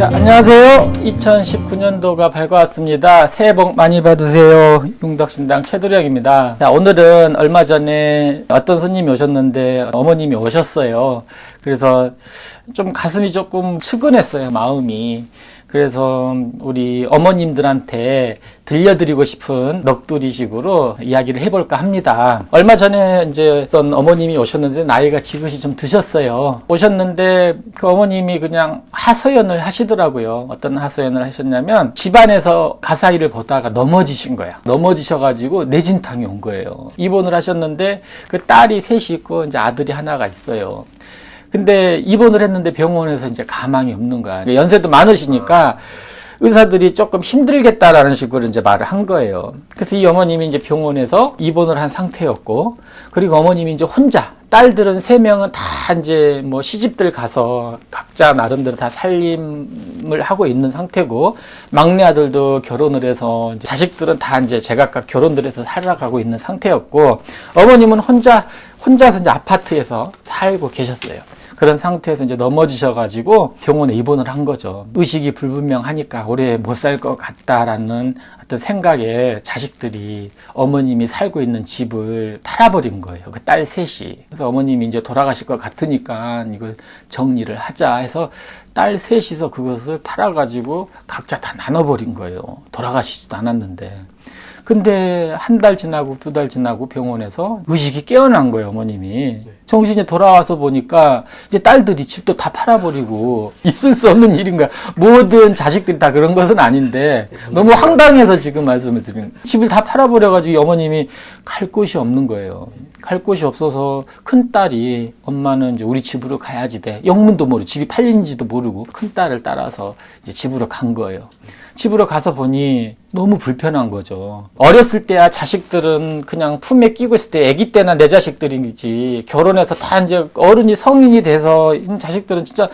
자, 안녕하세요. 2019년도가 밝아왔습니다. 새해 복 많이 받으세요. 용덕신당 최도령입니다. 자, 오늘은 얼마 전에 어떤 손님이 오셨는데 어머님이 오셨어요. 그래서 좀 가슴이 조금 측은했어요, 마음이. 그래서 우리 어머님들한테 들려드리고 싶은 넋두리식으로 이야기를 해볼까 합니다. 얼마 전에 이제 어떤 어머님이 오셨는데 나이가 지긋이 좀 드셨어요. 오셨는데 그 어머님이 그냥 하소연을 하시더라고요. 어떤 하소연을 하셨냐면 집안에서 가사일을 보다가 넘어지신 거야. 넘어지셔가지고 뇌진탕이 온 거예요. 입원을 하셨는데 그 딸이 셋이 있고 이제 아들이 하나가 있어요. 근데 입원을 했는데 병원에서 이제 가망이 없는 거야. 연세도 많으시니까 의사들이 조금 힘들겠다라는 식으로 이제 말을 한 거예요. 그래서 이 어머님이 이제 병원에서 입원을 한 상태였고, 그리고 어머님이 이제 혼자, 딸들은 3명은 다 이제 뭐 시집들 가서 각자 나름대로 다 살림을 하고 있는 상태고, 막내 아들도 결혼을 해서 이제 자식들은 다 이제 제각각 결혼들 해서 살아가고 있는 상태였고, 어머님은 혼자서 이제 아파트에서 살고 계셨어요. 그런 상태에서 이제 넘어지셔가지고 병원에 입원을 한 거죠. 의식이 불분명하니까 오래 못 살 것 같다라는 어떤 생각에 자식들이 어머님이 살고 있는 집을 팔아버린 거예요. 그 딸 셋이. 그래서 어머님이 이제 돌아가실 것 같으니까 이걸 정리를 하자 해서 딸 셋이서 그것을 팔아가지고 각자 다 나눠버린 거예요. 돌아가시지도 않았는데. 근데 한 달 지나고 2달 지나고 병원에서 의식이 깨어난 거예요, 어머님이. 정신이 돌아와서 보니까 이제 딸들이 집도 다 팔아버리고 있을 수 없는 일인 거야. 모든 자식들이 다 그런 것은 아닌데 너무 황당해서 지금 말씀을 드리는 거예요. 집을 다 팔아버려가지고 어머님이 갈 곳이 없는 거예요. 갈 곳이 없어서 큰 딸이 엄마는 이제 우리 집으로 가야지 돼. 영문도 모르고 집이 팔린지도 모르고 큰 딸을 따라서 이제 집으로 간 거예요. 집으로 가서 보니 너무 불편한 거죠. 어렸을 때야 자식들은 그냥 품에 끼고 있을 때 아기 때나 내 자식들이지 결혼해서 다 이제 어른이 성인이 돼서 자식들은 진짜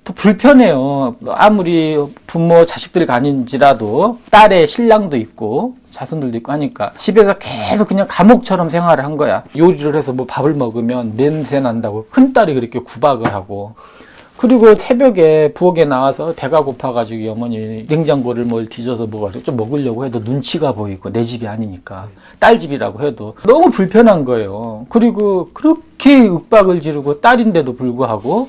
더 불편해요. 아무리 부모 자식들이 아닌지라도 딸의 신랑도 있고 자손들도 있고 하니까 집에서 계속 그냥 감옥처럼 생활을 한 거야. 요리를 해서 뭐 밥을 먹으면 냄새 난다고 큰딸이 그렇게 구박을 하고, 그리고 새벽에 부엌에 나와서 배가 고파가지고 어머니 냉장고를 뭘 뒤져서 좀 먹으려고 해도 눈치가 보이고 내 집이 아니니까 딸 집이라고 해도 너무 불편한 거예요. 그리고 그렇게 윽박을 지르고 딸인데도 불구하고,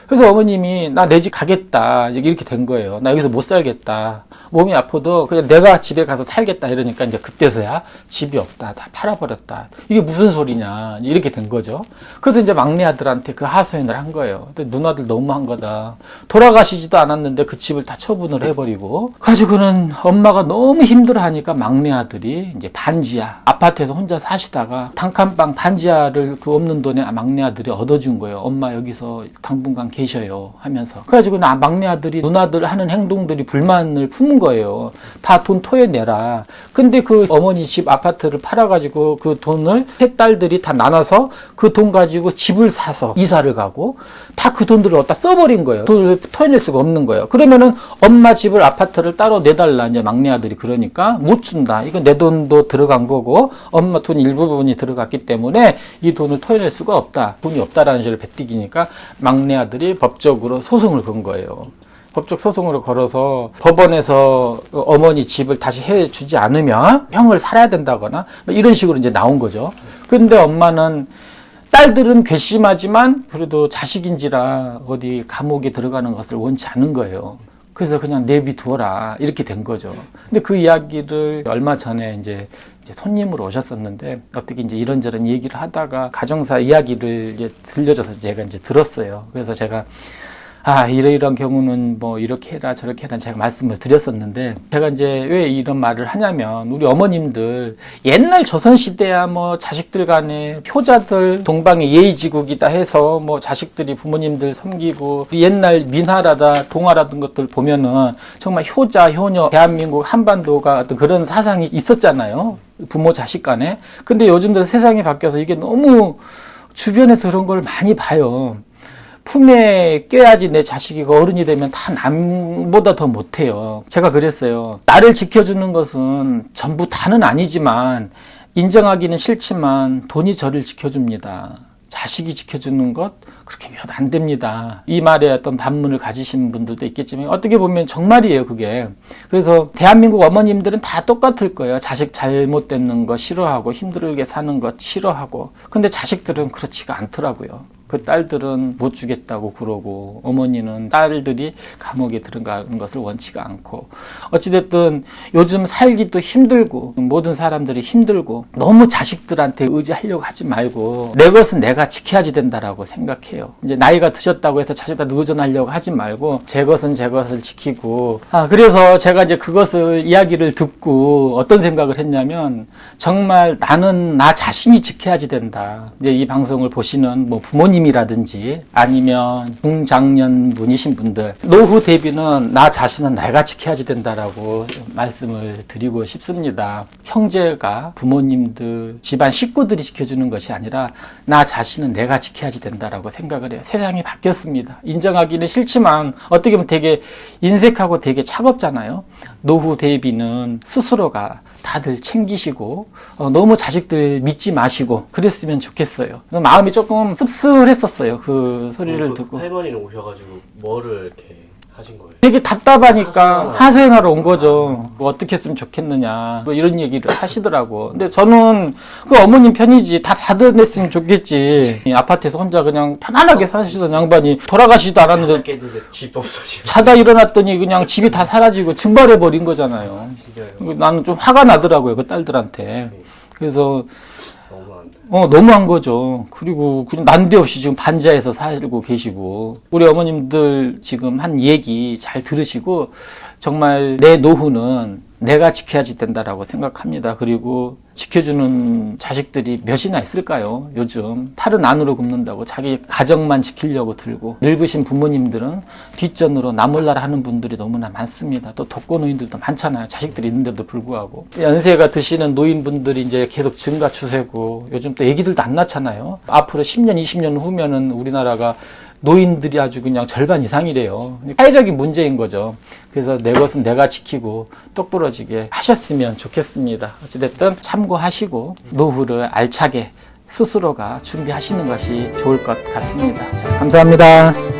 그래서 어머님이 나 내 집 가겠다 이렇게 된 거예요. 나 여기서 못 살겠다. 몸이 아파도 그냥 내가 집에 가서 살겠다 이러니까 이제 그때서야 집이 없다. 다 팔아버렸다. 이게 무슨 소리냐. 이렇게 된 거죠. 그래서 이제 막내 아들한테 그 하소연을 한 거예요. 근데 누나들 너무한 거다. 돌아가시지도 않았는데 그 집을 다 처분을 해버리고. 가지고는 엄마가 너무 힘들어 하니까 막내 아들이 이제 반지하. 아파트에서 혼자 사시다가 단칸방 반지하를 그 없는 돈에 막내 아들이 얻어준 거예요. 엄마 여기서 당분간 계셔요 하면서. 그래가지고 막내 아들이 누나들 하는 행동들이 불만을 품은 거예요. 다 돈 토해내라. 근데 그 어머니 집 아파트를 팔아가지고 그 돈을 세 딸들이 다 나눠서 그 돈 가지고 집을 사서 이사를 가고 다 그 돈들을 어디다 써버린 거예요. 돈을 토해낼 수가 없는 거예요. 그러면은 엄마 집을 아파트를 따로 내달라. 이제 막내 아들이 그러니까 못 준다. 이건 내 돈도 들어간 거고 엄마 돈 일부분이 들어갔기 때문에 이 돈을 토해낼 수가 없다. 돈이 없다라는 식으로 베티기니까 막내 아들이 법적으로 소송을 건 거예요. 법적 소송으로 걸어서 법원에서 어머니 집을 다시 해주지 않으면 형을 살아야 된다거나 이런 식으로 이제 나온 거죠. 근데 엄마는 딸들은 괘씸하지만 그래도 자식인지라 어디 감옥에 들어가는 것을 원치 않은 거예요. 그래서 그냥 내비두어라 이렇게 된 거죠. 근데 그 이야기를 얼마 전에 이제 손님으로 오셨었는데 어떻게 이제 이런저런 얘기를 하다가 가정사 이야기를 이제 들려줘서 제가 이제 들었어요. 그래서 제가 이러이러한 경우는 뭐 이렇게 해라 저렇게 해라 제가 말씀을 드렸었는데, 제가 이제 왜 이런 말을 하냐면 우리 어머님들 옛날 조선시대야 뭐 자식들 간에 효자들 동방의 예의지국이다 해서 뭐 자식들이 부모님들 섬기고 옛날 민화라다 동화라든 것들 보면은 정말 효자 효녀 대한민국 한반도가 어떤 그런 사상이 있었잖아요. 부모 자식 간에. 근데 요즘들 세상이 바뀌어서 이게 너무 주변에서 그런 걸 많이 봐요. 품에 껴야지 내 자식이 어른이 되면 다 남보다 더 못해요. 제가 그랬어요. 나를 지켜주는 것은 전부 다는 아니지만 인정하기는 싫지만 돈이 저를 지켜줍니다. 자식이 지켜주는 것 그렇게 몇 안 됩니다. 이 말에 어떤 반문을 가지신 분들도 있겠지만 어떻게 보면 정말이에요, 그게. 그래서 대한민국 어머님들은 다 똑같을 거예요. 자식 잘못되는 거 싫어하고 힘들게 사는 것 싫어하고. 근데 자식들은 그렇지가 않더라고요. 그 딸들은 못 주겠다고 그러고 어머니는 딸들이 감옥에 들어가는 것을 원치가 않고 어찌됐든 요즘 살기도 힘들고 모든 사람들이 힘들고 너무 자식들한테 의지하려고 하지 말고 내 것은 내가 지켜야지 된다라고 생각해요. 이제 나이가 드셨다고 해서 자식한테 의존하려고 하지 말고 제 것은 제 것을 지키고 그래서 제가 이제 그것을 이야기를 듣고 어떤 생각을 했냐면 정말 나는 나 자신이 지켜야지 된다. 이제 이 방송을 보시는 뭐 부모님이라든지 아니면 중장년 분이신 분들 노후 대비는 나 자신은 내가 지켜야지 된다라고 말씀을 드리고 싶습니다. 형제가 부모님들 집안 식구들이 지켜주는 것이 아니라 나 자신은 내가 지켜야지 된다라고 생각을 해요. 세상이 바뀌었습니다. 인정하기는 싫지만 어떻게 보면 되게 인색하고 되게 차갑잖아요. 노후 대비는 스스로가 다들 챙기시고 너무 자식들 믿지 마시고 그랬으면 좋겠어요. 마음이 조금 씁쓸했었어요. 그 소리를 듣고. 할머니는 오셔가지고 뭐를 이렇게 하신 거예요? 되게 답답하니까 하소연하러 온 거죠. 뭐 어떻게 했으면 좋겠느냐 뭐 이런 얘기를 하시더라고. 근데 저는 그 어머님 편이지 다 받아냈으면 좋겠지. 아파트에서 혼자 그냥 편안하게 사시던 양반이 돌아가시지도 않았는데 깼는데 집 없어지고 자다 일어났더니 그냥 집이 다 사라지고 증발해버린 거잖아요. 나는 좀 화가 나더라고요, 그 딸들한테. 그래서 너무한 거죠. 그리고 그냥 난데없이 지금 반지하에서 살고 계시고 우리 어머님들 지금 한 얘기 잘 들으시고 정말 내 노후는 내가 지켜야지 된다라고 생각합니다. 그리고 지켜주는 자식들이 몇이나 있을까요? 요즘 팔은 안으로 굽는다고 자기 가정만 지키려고 들고 늙으신 부모님들은 뒷전으로 나몰라라 하는 분들이 너무나 많습니다. 또 독거노인들도 많잖아요. 자식들이 있는데도 불구하고 연세가 드시는 노인분들이 이제 계속 증가 추세고 요즘 또 애기들도 안 낳잖아요. 앞으로 10년, 20년 후면은 우리나라가 노인들이 아주 그냥 절반 이상이래요. 사회적인 문제인 거죠. 그래서 내 것은 내가 지키고 똑부러지게 하셨으면 좋겠습니다. 어찌됐든 참고하시고 노후를 알차게 스스로가 준비하시는 것이 좋을 것 같습니다. 자, 감사합니다.